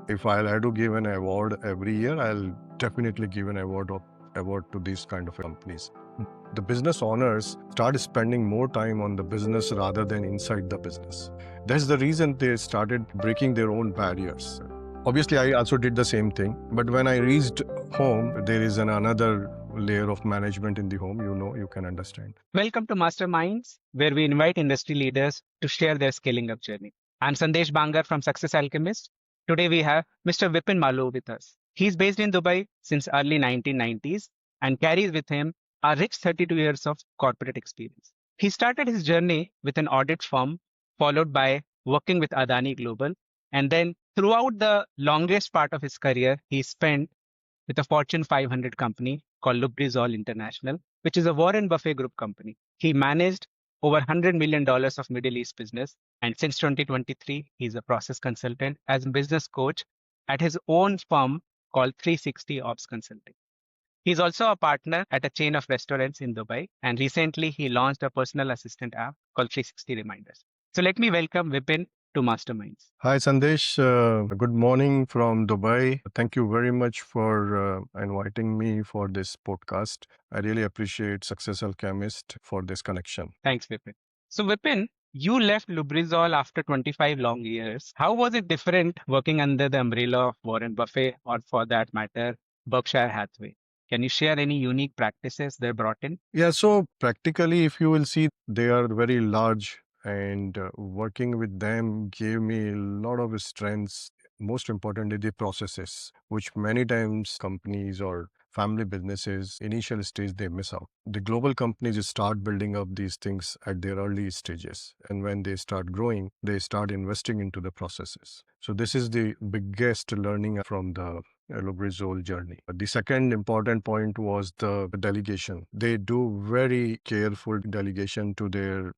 If I'll have to give an award every year, I'll definitely give an award to these kind of companies. The business owners start spending more time on the business rather than inside the business. That's the reason they started breaking their own barriers. Obviously, I also did the same thing, but when I reached home, there is another layer of management in the home, you can understand. Welcome to Masterminds, where we invite industry leaders to share their scaling up journey. I'm Sandesh Bangar from Success Alchemists. Today we have Mr. Vipinn Maloo with us. He's based in Dubai since early 1990s and carries with him a rich 32 years of corporate experience. He started his journey with an audit firm, followed by working with Adani Global, and then throughout the longest part of his career, he spent with a Fortune 500 company called Lubrizol International, which is a Warren Buffett Group company. He managed over $100 million of Middle East business. And since 2023, he's a process consultant as a business coach at his own firm called 360 Ops Consulting. He's also a partner at a chain of restaurants in Dubai. And recently, he launched a personal assistant app called 360 Reminders. So let me welcome Vipin to Masterminds. Hi, Sandesh. Good morning from Dubai. Thank you very much for inviting me for this podcast. I really appreciate Success Alchemist for this connection. Thanks, Vipin. So, Vipin, you left Lubrizol after 25 long years. How was it different working under the umbrella of Warren Buffett or, for that matter, Berkshire Hathaway? Can you share any unique practices they brought in? Yeah, so practically, if you will see, they are very large, and working with them gave me a lot of strengths. Most importantly, the processes, which many times companies or family businesses, initial stage, they miss out. The global companies start building up these things at their early stages. And when they start growing, they start investing into the processes. So this is the biggest learning from the Lubrizol journey. The second important point was the delegation. They do very careful delegation to their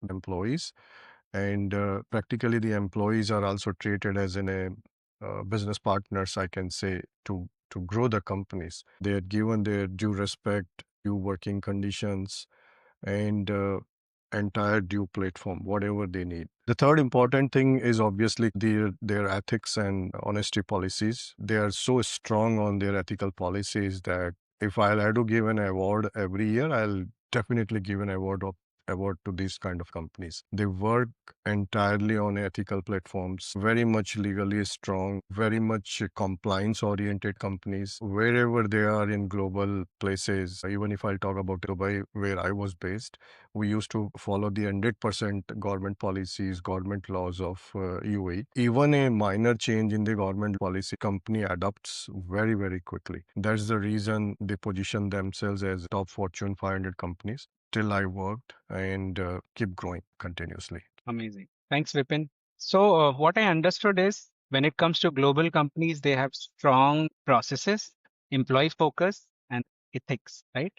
employees, and practically the employees are also treated as in a business partners, I can say, to grow the companies. They are given their due respect, due working conditions, and entire due platform, whatever they need. The third important thing is obviously their ethics and honesty policies. They are so strong on their ethical policies that if I'll have to give an award every year, I'll definitely give an award to these kind of companies. They work entirely on ethical platforms, very much legally strong, very much compliance oriented companies. Wherever they are in global places, even if I'll talk about Dubai, where I was based, we used to follow the 100% government policies, government laws of UAE. Even a minor change in the government policy, company adopts very, very quickly. That's the reason they position themselves as top Fortune 500 companies. Till I worked and keep growing continuously. Amazing. Thanks, Vipin. So, what I understood is when it comes to global companies, they have strong processes, employee focus, and ethics, right?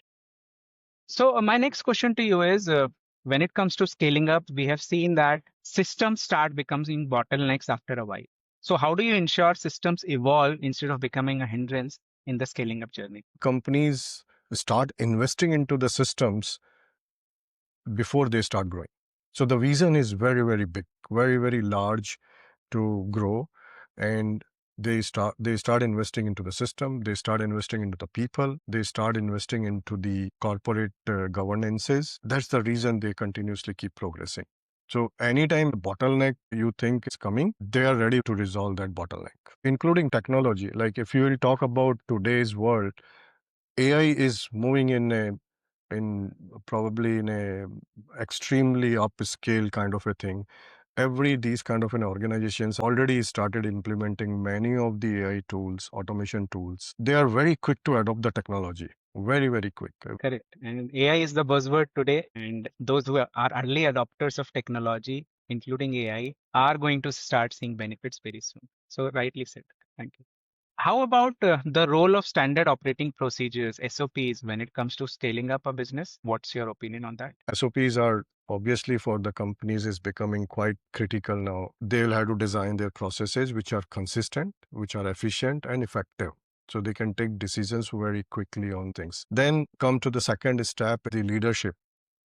So, my next question to you is when it comes to scaling up, we have seen that systems start becoming bottlenecks after a while. So, how do you ensure systems evolve instead of becoming a hindrance in the scaling up journey? Companies start investing into the systems before they start growing. So the vision is very, very big, very, very large to grow. And they start investing into the system, they start investing into the people, they start investing into the corporate governances. That's the reason they continuously keep progressing. So anytime bottleneck you think is coming, they are ready to resolve that bottleneck, including technology. Like if you will talk about today's world, AI is moving in probably in a extremely upscale kind of a thing. These kind of an organizations already started implementing many of the AI tools, automation tools. They are very quick to adopt the technology. Very, very quick. Correct. And AI is the buzzword today. And those who are early adopters of technology, including AI, are going to start seeing benefits very soon. So, rightly said. Thank you. How about the role of standard operating procedures, SOPs, when it comes to scaling up a business? What's your opinion on that? SOPs are obviously for the companies is becoming quite critical now. They'll have to design their processes which are consistent, which are efficient and effective. So they can take decisions very quickly on things. Then come to the second step, the leadership.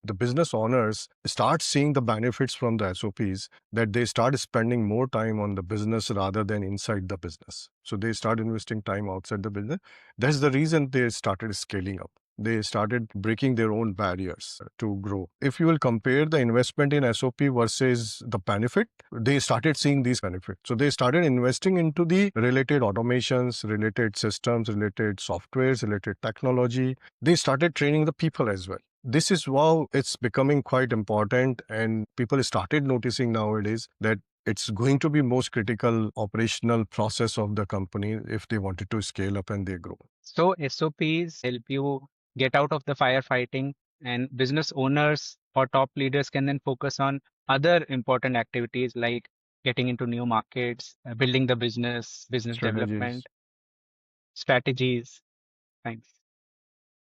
the business owners start seeing the benefits from the SOPs, that they start spending more time on the business rather than inside the business. So they start investing time outside the business. That's the reason they started scaling up. They started breaking their own barriers to grow. If you will compare the investment in SOP versus the benefit, they started seeing these benefits. So they started investing into the related automations, related systems, related softwares, related technology. They started training the people as well. This is how it's becoming quite important, and people started noticing nowadays that it's going to be most critical operational process of the company if they wanted to scale up and they grow. So SOPs help you get out of the firefighting, and business owners or top leaders can then focus on other important activities like getting into new markets, building the business Strategies. development, strategies. Thanks.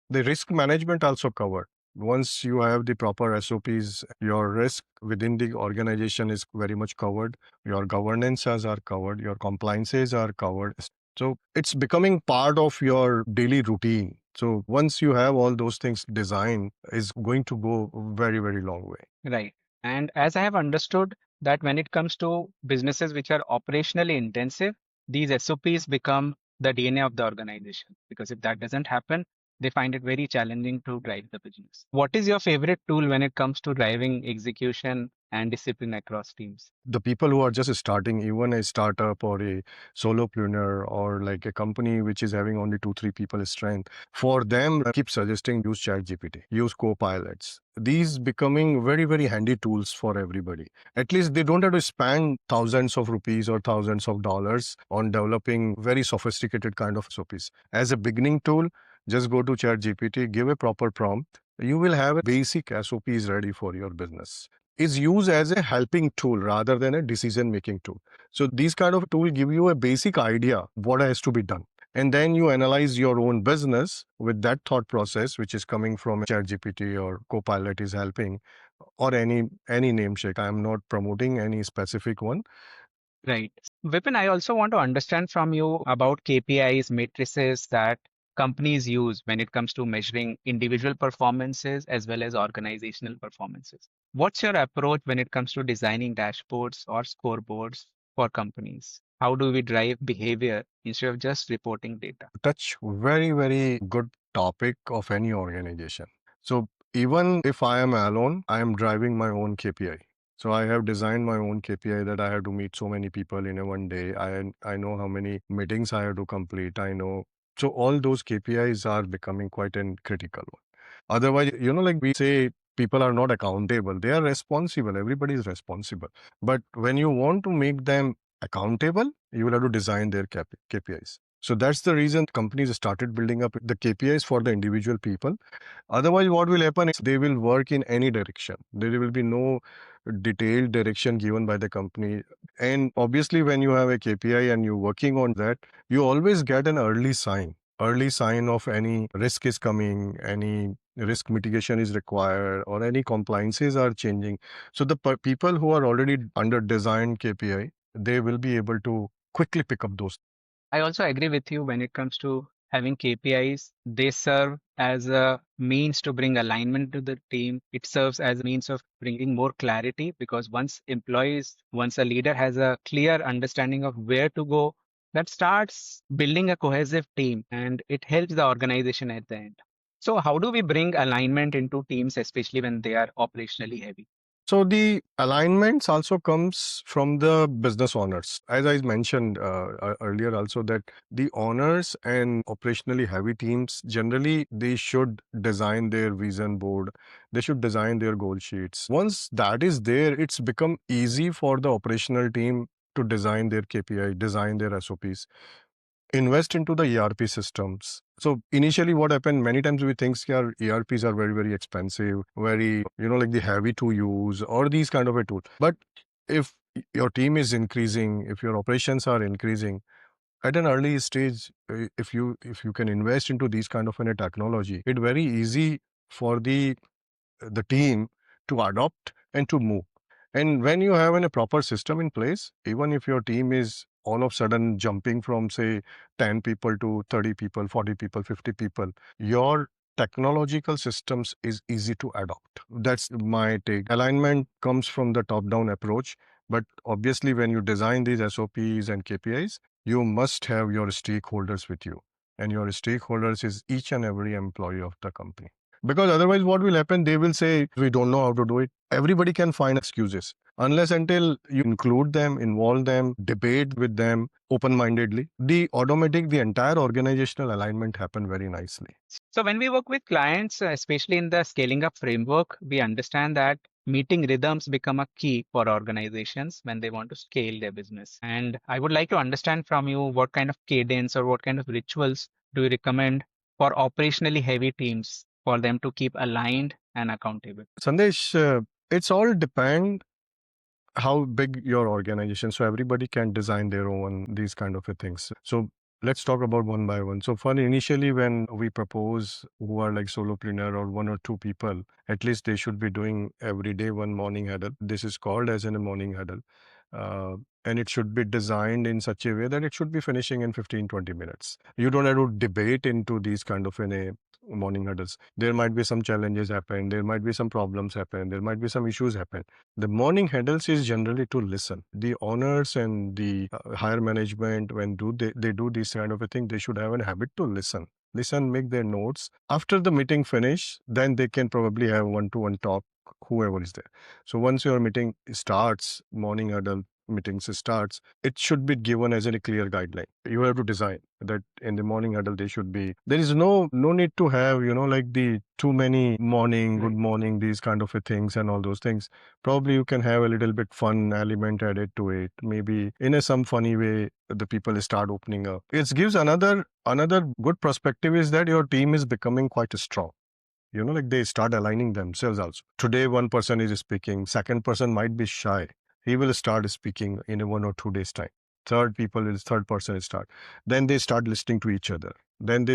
The risk management also covered. Once you have the proper SOPs, your risk within the organization is very much covered. Your governances are covered. Your compliances are covered. So it's becoming part of your daily routine. So once you have all those things designed, is going to go very, very long way. Right. And as I have understood that when it comes to businesses which are operationally intensive, these SOPs become the DNA of the organization. Because if that doesn't happen, they find it very challenging to drive the business. What is your favorite tool when it comes to driving execution and discipline across teams? The people who are just starting, even a startup or a solopreneur or like a company which is having only 2 3 people strength, for them I keep suggesting use ChatGPT, use co-pilots. These becoming very, very handy tools for everybody. At least they don't have to spend thousands of rupees or thousands of dollars on developing very sophisticated kind of SOPs. As a beginning tool, just go to ChatGPT, give a proper prompt, you will have a basic SOPs ready for your business. Is used as a helping tool rather than a decision making tool. So these kind of tool give you a basic idea what has to be done. And then you analyze your own business with that thought process, which is coming from ChatGPT or Copilot is helping, or any namesake. I am not promoting any specific one. Right. Vipin, I also want to understand from you about KPIs, matrices that companies use when it comes to measuring individual performances as well as organizational performances. What's your approach when it comes to designing dashboards or scoreboards for companies? How do we drive behavior instead of just reporting data? Touch very, very good topic of any organization. So even if I am alone, I am driving my own KPI. So I have designed my own KPI that I have to meet so many people in a one day. I know how many meetings I have to complete. I know. So all those KPIs are becoming quite a critical one. Otherwise, like we say, people are not accountable. They are responsible. Everybody is responsible. But when you want to make them accountable, you will have to design their KPIs. So that's the reason companies started building up the KPIs for the individual people. Otherwise, what will happen is they will work in any direction. There will be no detailed direction given by the company. And obviously, when you have a KPI and you're working on that, you always get an early sign of any risk is coming, any risk mitigation is required, or any compliances are changing. So the people who are already under designed KPI, they will be able to quickly pick up those. I also agree with you when it comes to having KPIs. They serve as a means to bring alignment to the team. It serves as a means of bringing more clarity because once a leader has a clear understanding of where to go, that starts building a cohesive team and it helps the organization at the end. So, how do we bring alignment into teams, especially when they are operationally heavy? So the alignments also comes from the business owners. As I mentioned earlier also, that the owners and operationally heavy teams, generally they should design their vision board. They should design their goal sheets. Once that is there, it's become easy for the operational team to design their KPI, design their SOPs, invest into the ERP systems. So initially what happened, many times we think yeah, ERPs are very, very expensive, very, like the heavy to use or these kind of a tool. But if your team is increasing, if your operations are increasing, at an early stage, if you can invest into these kind of a technology, it's very easy for the team to adopt and to move. And when you have a proper system in place, even if your team is all of a sudden jumping from say 10 people to 30 people, 40 people, 50 people, your technological systems is easy to adopt. That's my take. Alignment comes from the top down approach, but obviously, when you design these SOPs and KPIs, you must have your stakeholders with you. And your stakeholders is each and every employee of the company. Because otherwise, what will happen? They will say, we don't know how to do it. Everybody can find excuses. Unless until you include them, involve them, debate with them open-mindedly, the entire organizational alignment happen very nicely. So when we work with clients, especially in the scaling up framework, we understand that meeting rhythms become a key for organizations when they want to scale their business. And I would like to understand from you what kind of cadence or what kind of rituals do you recommend for operationally heavy teams for them to keep aligned and accountable? Sandesh, it's all depend how big your organization, so everybody can design their own these kind of a things. So let's talk about one by one. So for initially, when we propose who are like solopreneur or one or two people, at least they should be doing every day one morning huddle. This is called as in a morning huddle. uh, and it should be designed in such a way that it should be finishing in 15-20 minutes. You don't have to debate into these kind of in a morning huddles. There might be some challenges happen, there might be some problems happen, there might be some issues happen. The morning huddles is generally to listen. The owners and the higher management, when they do this kind of a thing, they should have a habit to listen, make their notes. After the meeting finish, then they can probably have one-to-one talk, whoever is there. So once your meeting starts, morning huddle meetings starts, it should be given as a clear guideline. You have to design that in the morning huddle they should be. There is no need to have like the too many morning, good Right. morning, these kind of a things and all those things. Probably you can have a little bit fun element added to it. Maybe in some funny way, the people start opening up. It gives another good perspective is that your team is becoming quite strong. Like they start aligning themselves also. Today, one person is speaking, second person might be shy. He will start speaking in a 1 or 2 days' time. Third person will start. Then they start listening to each other. Then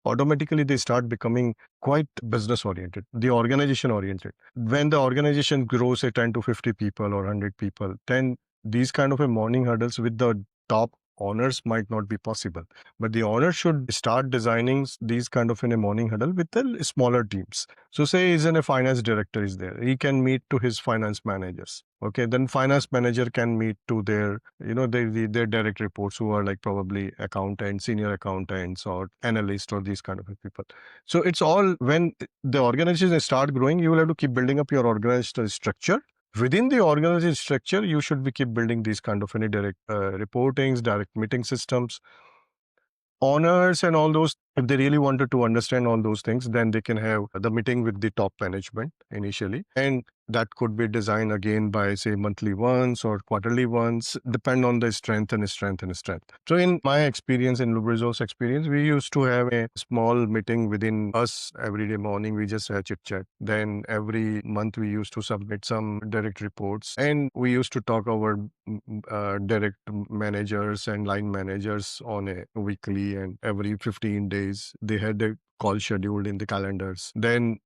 automatically they start becoming quite business oriented, the organization oriented. When the organization grows at 10 to 50 people or 100 people, then these kind of a morning hurdles with the top owners might not be possible. But the owner should start designing these kind of in a morning huddle with the smaller teams. So say is in a finance director is there, he can meet to his finance managers. Okay, then finance manager can meet to their, their direct reports who are like probably accountants, senior accountants or analysts or these kind of people. So it's all when the organization start growing, you will have to keep building up your organizational structure. Within the organization structure, you should be keep building these kind of any direct reportings, direct meeting systems, honors and all those. If they really wanted to understand all those things, then they can have the meeting with the top management initially, and that could be designed again by say monthly once or quarterly once, depend on the strength. So in my experience, in Lubrizol's experience, we used to have a small meeting within us every day morning. We just had chit chat. Then every month we used to submit some direct reports, and we used to talk our direct managers and line managers on a weekly, and every 15 days they had a call scheduled in the calendars. Then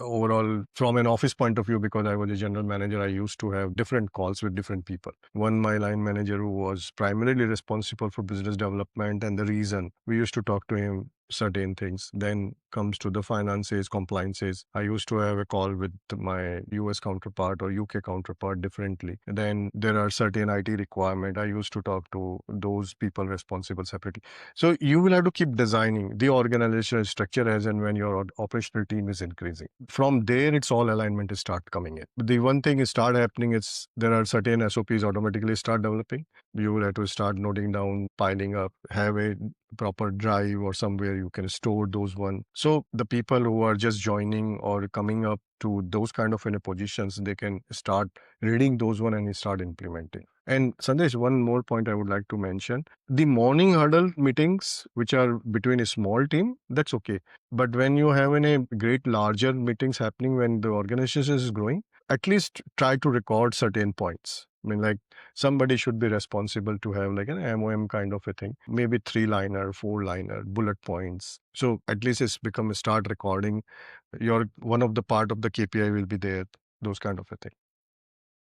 overall, from an office point of view, because I was a general manager, I used to have different calls with different people. One, my line manager, who was primarily responsible for business development and the reason, we used to talk to him certain things. Then comes to the finances, compliances. I used to have a call with my US counterpart or UK counterpart differently. Then there are certain IT requirement. I used to talk to those people responsible separately. So you will have to keep designing the organizational structure as and when your operational team is increasing. From there, it's all alignment is start coming in. The one thing is start happening is there are certain SOPs automatically start developing. You will have to start noting down, piling up, have a proper drive or somewhere you can store those one. So the people who are just joining or coming up to those kind of in a positions, they can start reading those one and start implementing. And Sandesh, one more point I would like to mention. The morning huddle meetings, which are between a small team, that's okay. But when you have in a great larger meetings happening when the organization is growing, at least try to record certain points. I mean, like somebody should be responsible to have like an MOM kind of a thing, maybe 3-liner, 4-liner, bullet points. So at least it's become a start recording. Your one of the part of the KPI will be there, those kind of a thing.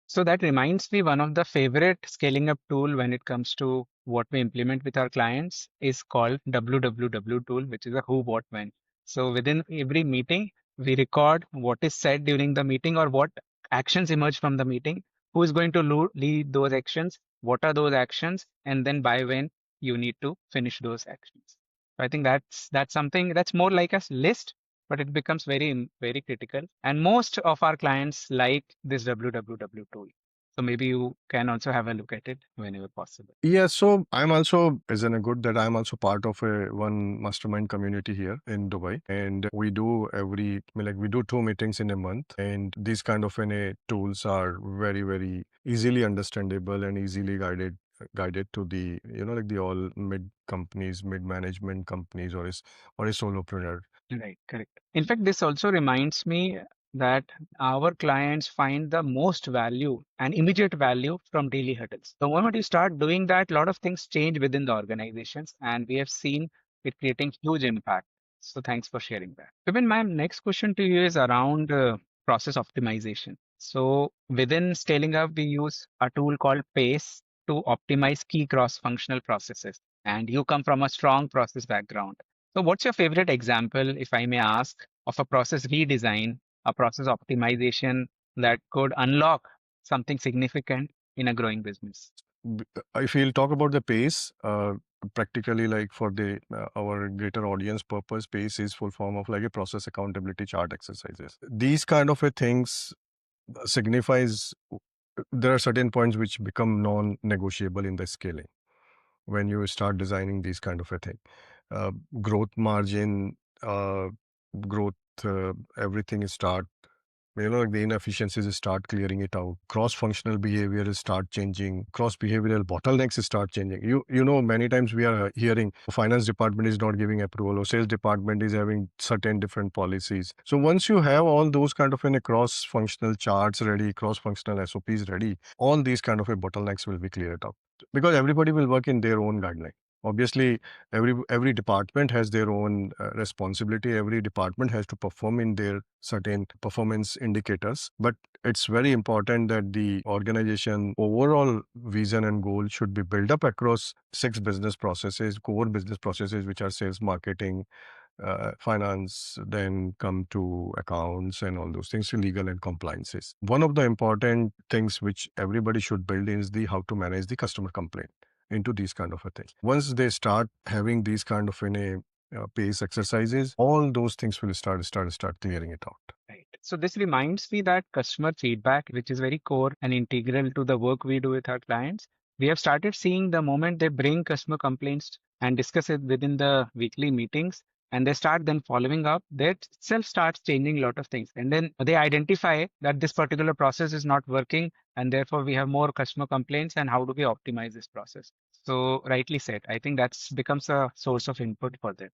So that reminds me, one of the favorite scaling up tool when it comes to what we implement with our clients is called WWW tool, which is a who, what, when. So within every meeting, we record what is said during the meeting or what actions emerge from the meeting, who is going to lead those actions, what are those actions, and then by when you need to finish those actions. So I think that's something that's more like a list, but it becomes very critical. And most of our clients like this WWW tool. So maybe you can also have a look at it whenever possible. Yeah, so I'm also, isn't it good that I'm also part of a one mastermind community here in Dubai, and we do we do 2 meetings in a month, and these kind of tools are very easily understandable and easily guided to the like the all mid management companies or a solopreneur. Right, correct. In fact, this also reminds me that our clients find the most value and immediate value from daily huddles. The moment you start doing that, a lot of things change within the organizations, and we have seen it creating huge impact. So thanks for sharing that. Vipin, my next question to you is around process optimization. So within scaling up, we use a tool called PACE to optimize key cross-functional processes. And you come from a strong process background. So, what's your favorite example, if I may ask, of a process redesign, a process optimization that could unlock something significant in a growing business? If we'll talk about the pace, practically like for the our greater audience purpose, pace is full form of like a process accountability chart exercises. These kind of a things signifies there are certain points which become non-negotiable in the scaling when you start designing these kind of a thing. Uh, Growth margin, uh, growth, everything is start like the inefficiencies start clearing it out. Cross-functional behavior is start changing. Cross-behavioral bottlenecks start changing. Many times we are hearing finance department is not giving approval or sales department is having certain different policies. So once you have all those kind of cross-functional charts ready, cross-functional SOPs ready, all these kind of a bottlenecks will be cleared out because everybody will work in their own guideline. Obviously, every department has their own responsibility. Every department has to perform in their certain performance indicators, but it's very important that the organization overall vision and goal should be built up across 6 business processes, core business processes, which are sales, marketing, finance, then come to accounts and all those things, legal and compliances. One of the important things which everybody should build is the how to manage the customer complaint into these kind of a thing. Once they start having these kind of pace exercises, all those things will start clearing it out. Right. So this reminds me that customer feedback, which is very core and integral to the work we do with our clients, we have started seeing the moment they bring customer complaints and discuss it within the weekly meetings, and they start then following up, that itself starts changing a lot of things. And then they identify that this particular process is not working, and therefore we have more customer complaints, and how do we optimize this process? So rightly said, I think that's becomes a source of input for them.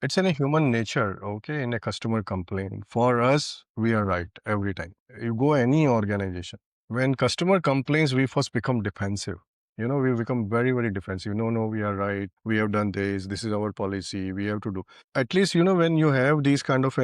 It's in a human nature, okay, in a customer complaint. For us, we are right every time. You go any organization. When customer complains, we first become defensive. We become very defensive. No, we are right. We have done this. This is our policy. We have to do. At least, when you have these kind of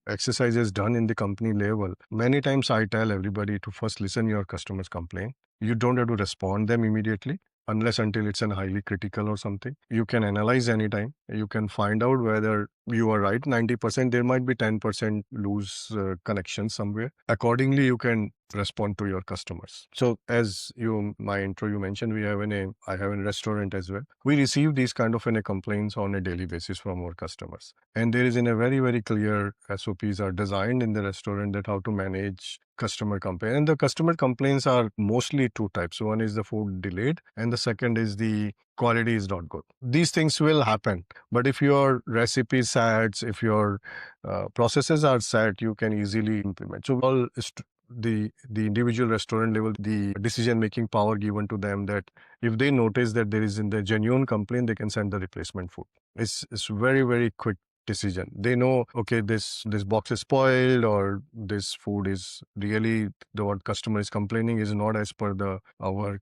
exercises done in the company level, many times I tell everybody to first listen your customer's complaint. You don't have to respond them immediately unless until it's an highly critical or something. You can analyze anytime. You can find out whether you are right. 90%, there might be 10% loose connection somewhere. Accordingly, you can respond to your customers. So as my intro, you mentioned, I have a restaurant as well. We receive these kind of complaints on a daily basis from our customers. And there is in a very clear SOPs are designed in the restaurant that how to manage customer complaint. And the customer complaints are mostly 2 types. One is the food delayed, and the second is the quality is not good. These things will happen. But if your recipe sets, if your processes are set, you can easily implement. So all the individual restaurant level, the decision making power given to them that if they notice that there is in the genuine complaint, they can send the replacement food. It's very quick decision. They know, okay, this box is spoiled, or this food is really the what customer is complaining is not as per our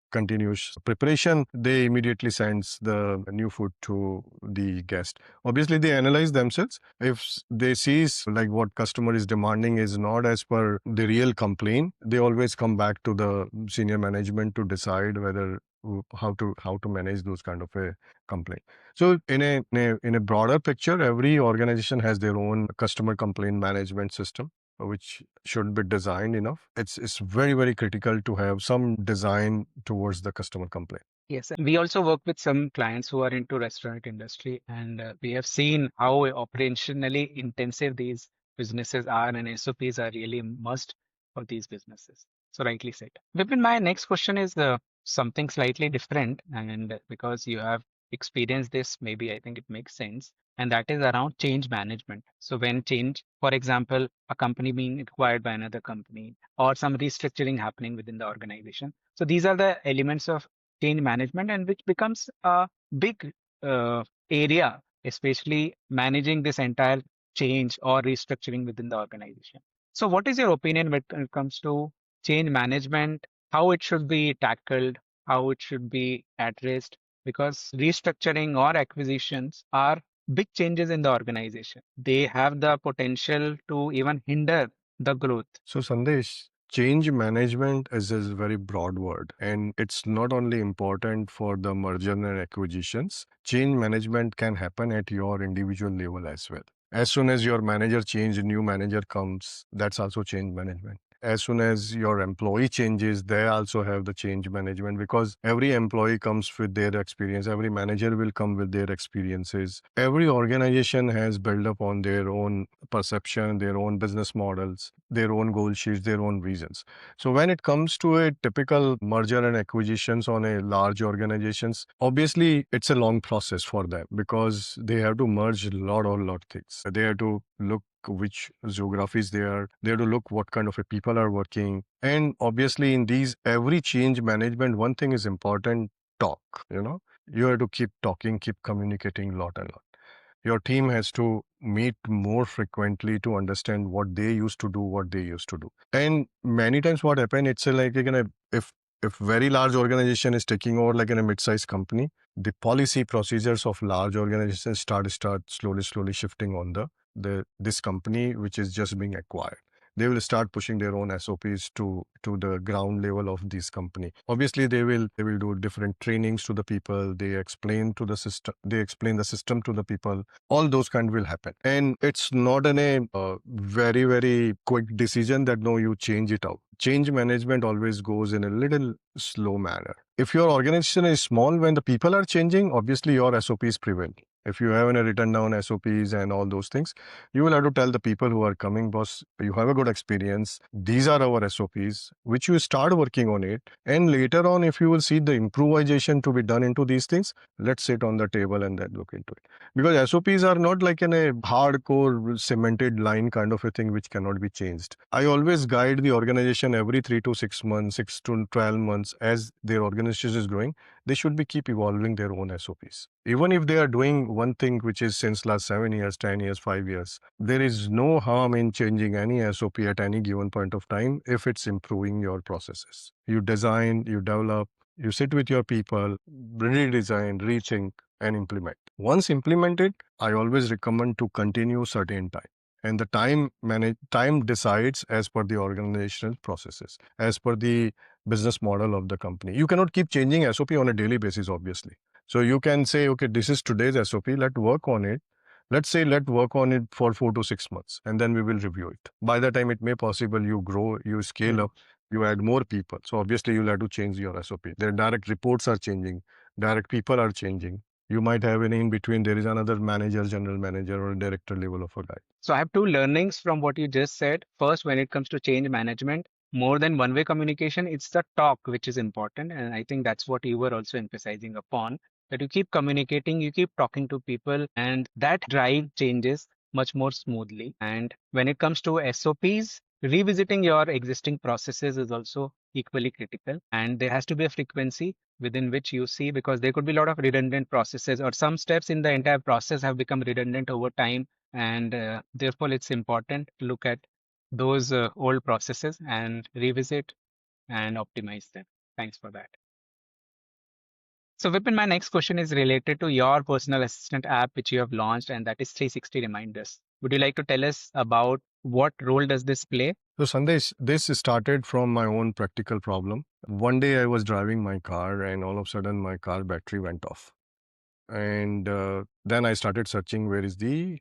continuous preparation. They immediately sends the new food to the guest. Obviously, they analyze themselves. If they sees like what customer is demanding is not as per the real complaint, they always come back to the senior management to decide whether how to manage those kind of a complaint. So in a broader picture, every organization has their own customer complaint management system, which should be designed enough. It's very, very critical to have some design towards the customer complaint. Yes, and we also work with some clients who are into restaurant industry, and we have seen how operationally intensive these businesses are, and SOPs are really a must for these businesses. So rightly said. Vipin, my next question is something slightly different, and because you have experienced this, maybe I think it makes sense, and that is around change management. So when change, for example, a company being acquired by another company, or some restructuring happening within the organization. So these are the elements of change management and which becomes a big area, especially managing this entire change or restructuring within the organization. So what is your opinion when it comes to change management, how it should be tackled, how it should be addressed? Because restructuring or acquisitions are big changes in the organization. They have the potential to even hinder the growth. So, Sandesh, change management is a very broad word, and it's not only important for the merger and acquisitions. Change management can happen at your individual level as well. As soon as your manager change, a new manager comes, that's also change management. As soon as your employee changes, they also have the change management, because every employee comes with their experience. Every manager will come with their experiences. Every organization has built up on their own perception, their own business models, their own goal sheets, their own visions. So when it comes to a typical merger and acquisitions on a large organizations, obviously it's a long process for them, because they have to merge a lot things. They have to look which geographies they are. They have to look what kind of a people are working. And obviously in these every change management, one thing is important: talk. You have to keep talking, keep communicating a lot and lot. Your team has to meet more frequently to understand what they used to do, what they used to do. And many times what happen, it's like if very large organization is taking over like in a mid-sized company, the policy procedures of large organizations start slowly shifting on the this company which is just being acquired. They will start pushing their own SOPs to the ground level of this company. Obviously, they will do different trainings to the people. They explain to the system. They explain the system to the people. All those kind will happen, and it's not a very quick decision that no, you change it out. Change management always goes in a little slow manner. If your organization is small, when the people are changing, obviously your SOPs prevail. If you have a written down SOPs and all those things, you will have to tell the people who are coming, boss, you have a good experience. These are our SOPs, which you start working on it. And later on, if you will see the improvisation to be done into these things, let's sit on the table and then look into it. Because SOPs are not like in a hardcore cemented line kind of a thing which cannot be changed. I always guide the organization every 3 to 6 months, 6 to 12 months, as their organization is growing, they should be keep evolving their own SOPs. Even if they are doing one thing which is since last 7 years, 10 years, 5 years, there is no harm in changing any SOP at any given point of time if it's improving your processes. You design, you develop, you sit with your people, redesign, rethink, and implement. Once implemented, I always recommend to continue certain time. And the time decides as per the organizational processes, as per the business model of the company. You cannot keep changing SOP on a daily basis, obviously. So you can say, okay, this is today's SOP. Let's work on it. Let's work on it for 4 to 6 months, and then we will review it. By the time it may possible, you grow, you scale up, you add more people. So obviously you'll have to change your SOP. Their direct reports are changing, direct people are changing. You might have an in between, there is another manager, general manager, or director level of a guy. So I have two learnings from what you just said. First, when it comes to change management, more than one-way communication, it's the talk which is important. And I think that's what you were also emphasizing upon, that you keep communicating, you keep talking to people, and that drive changes much more smoothly. And when it comes to SOPs, revisiting your existing processes is also equally critical. And there has to be a frequency within which you see, because there could be a lot of redundant processes, or some steps in the entire process have become redundant over time, and therefore it's important to look at those old processes and revisit and optimize them. Thanks for that. So Vipin, my next question is related to your personal assistant app which you have launched, and that is 360 reminders. Would you like to tell us about What role does this play? So, Sandesh, this started from my own practical problem. One day I was driving my car, and all of a sudden my car battery went off. And then I started searching where is the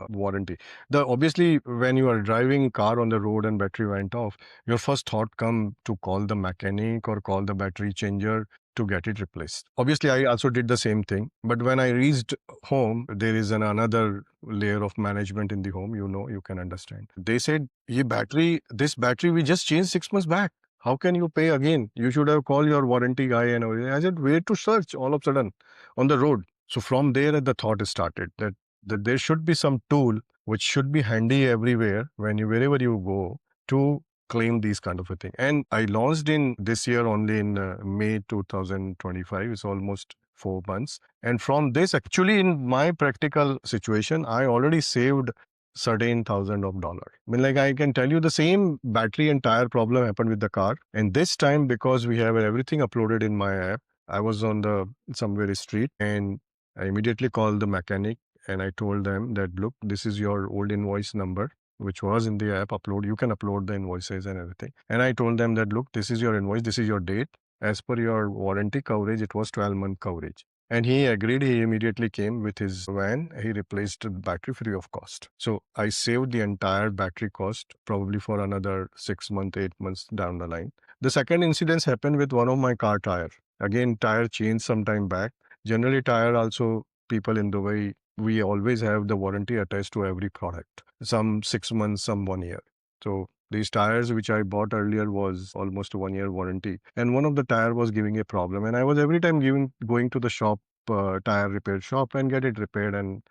warranty. The obviously when you are driving car on the road and battery went off, your first thought come to call the mechanic or call the battery changer to get it replaced. Obviously, I also did the same thing. But when I reached home, there is another layer of management in the home. You know, you can understand. They said, this battery we just changed 6 months back. How can you pay again? You should have called your warranty guy and everything. I said, where to search all of a sudden on the road. So from there, the thought started that there should be some tool which should be handy everywhere when you wherever you go to claim these kind of a thing. And I launched in this year only in May 2025. It's almost 4 months. And from this, actually, in my practical situation, I already saved certain thousand of dollars. I mean, like I can tell you the same battery and tire problem happened with the car. And this time, because we have everything uploaded in my app, I was on the somewhere street and I immediately called the mechanic and I told them that, look, this is your old invoice number, which was in the app upload. You can upload the invoices and everything. And I told them that, look, this is your invoice, this is your date. As per your warranty coverage, it was 12-month coverage. And he agreed. He immediately came with his van. He replaced the battery free of cost. So I saved the entire battery cost probably for another 6 months, 8 months down the line. The second incident happened with one of my car tire. Again, tire changed some time back. Generally, tire also people in Dubai, we always have the warranty attached to every product. Some 6 months, some 1 year. So these tires which I bought earlier was almost a 1 year warranty, and one of the tire was giving a problem, and I was every time going to the shop, tire repair shop, and get it repaired and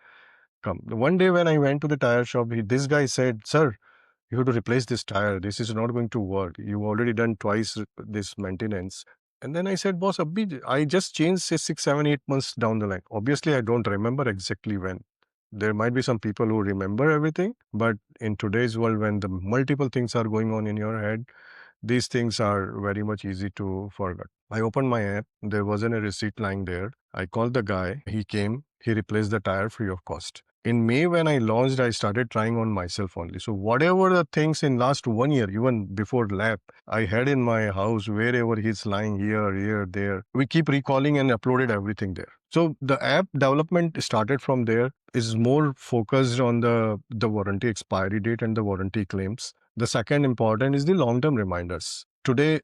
come. One day when I went to the tire shop, this guy said, "Sir, you have to replace this tire. This is not going to work. You've already done twice this maintenance." And then I said, boss, I just changed say 6, 7, 8 months down the line. Obviously, I don't remember exactly when. There might be some people who remember everything, but in today's world, when the multiple things are going on in your head, these things are very much easy to forget. I opened my app. There wasn't a receipt lying there. I called the guy. He came. He replaced the tire free of cost. In May, when I launched, I started trying on myself only. So whatever the things in last 1 year, even before lab, I had in my house, wherever he's lying here, there, we keep recalling and uploaded everything there. So the app development started from there. Is more focused on the warranty expiry date and the warranty claims. The second important is the long-term reminders. Today,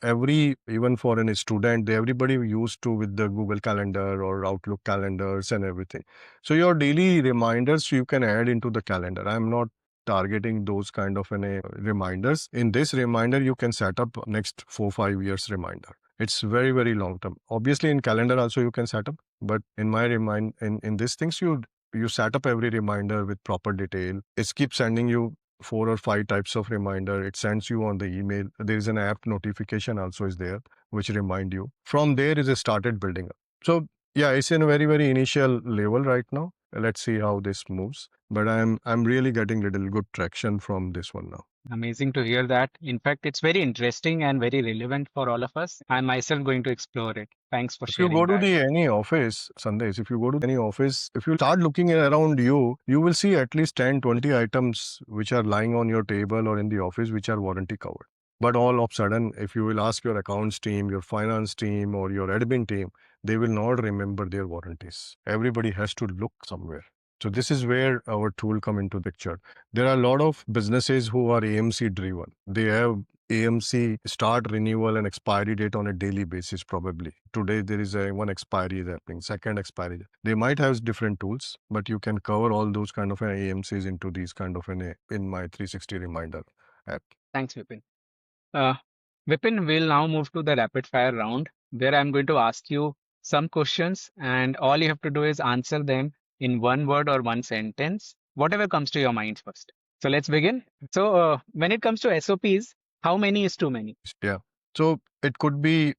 even for a student, everybody used to with the Google Calendar or Outlook calendars and everything. So your daily reminders you can add into the calendar. I'm not targeting those kind of reminders. In this reminder, you can set up next 4, 5 years reminder. It's very, very long term. Obviously, in calendar also you can set up, but in my in these things you set up every reminder with proper detail. It keeps sending you 4 or 5 types of reminder. It sends you on the email. There is an app notification also is there, which remind you. From there is it started building up. So yeah, it's in a very, very initial level right now. Let's see how this moves. But I'm really getting little good traction from this one now. Amazing to hear that. In fact, it's very interesting and very relevant for all of us. I'm myself going to explore it. Thanks for If you go sharing to that. the any office, Sandesh, if you go to any office, if you start looking around you, you will see at least 10, 20 items which are lying on your table or in the office which are warranty covered. But all of a sudden, if you will ask your accounts team, your finance team, or your admin team, they will not remember their warranties. Everybody has to look somewhere. So this is where our tool come into picture. There are a lot of businesses who are AMC driven. They have AMC start renewal and expiry date on a daily basis probably. Today there is a one expiry is happening, second expiry. They might have different tools, but you can cover all those kind of AMCs into these kind of in my 360 reminder app. Thanks, Vipin. Uh, Vipin, we'll now move to the rapid fire round where I'm going to ask you some questions and all you have to do is answer them in one word or one sentence, whatever comes to your mind first. So let's begin. So when it comes to SOPs, how many is too many? Yeah. So it could be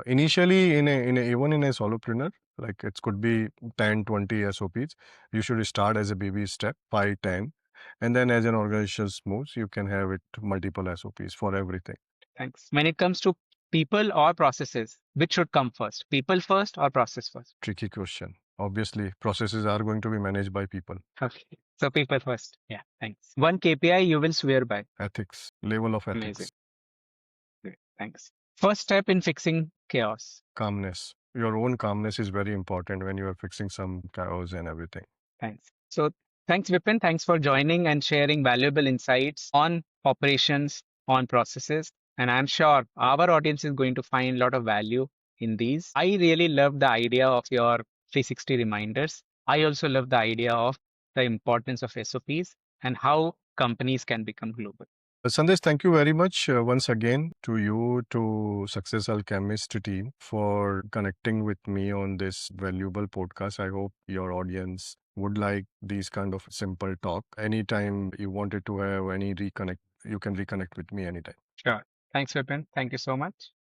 initially even in a solopreneur, like it could be 10, 20 SOPs. You should start as a baby step, 5, 10. And then as an organization moves, you can have it multiple SOPs for everything. Thanks. When it comes to people or processes, which should come first? People first or process first? Tricky question. Obviously, processes are going to be managed by people. Okay. So people first. Yeah, thanks. One KPI you will swear by. Ethics, level of Amazing. ethics, Great. Thanks. First step in fixing chaos. calmness. Your own calmness is very important when you are fixing some chaos and everything. Thanks. So thanks, Vipin. Thanks for joining and sharing valuable insights on operations, on processes. And I'm sure our audience is going to find a lot of value in these. I really love the idea of your 360 reminders. I also love the idea of the importance of SOPs and how companies can become global. Sandesh, thank you very much once again to you, to Success Alchemist team for connecting with me on this valuable podcast. I hope your audience would like these kind of simple talk. Anytime you wanted to have any reconnect, you can reconnect with me anytime. Sure. Thanks, Vipin. Thank you so much.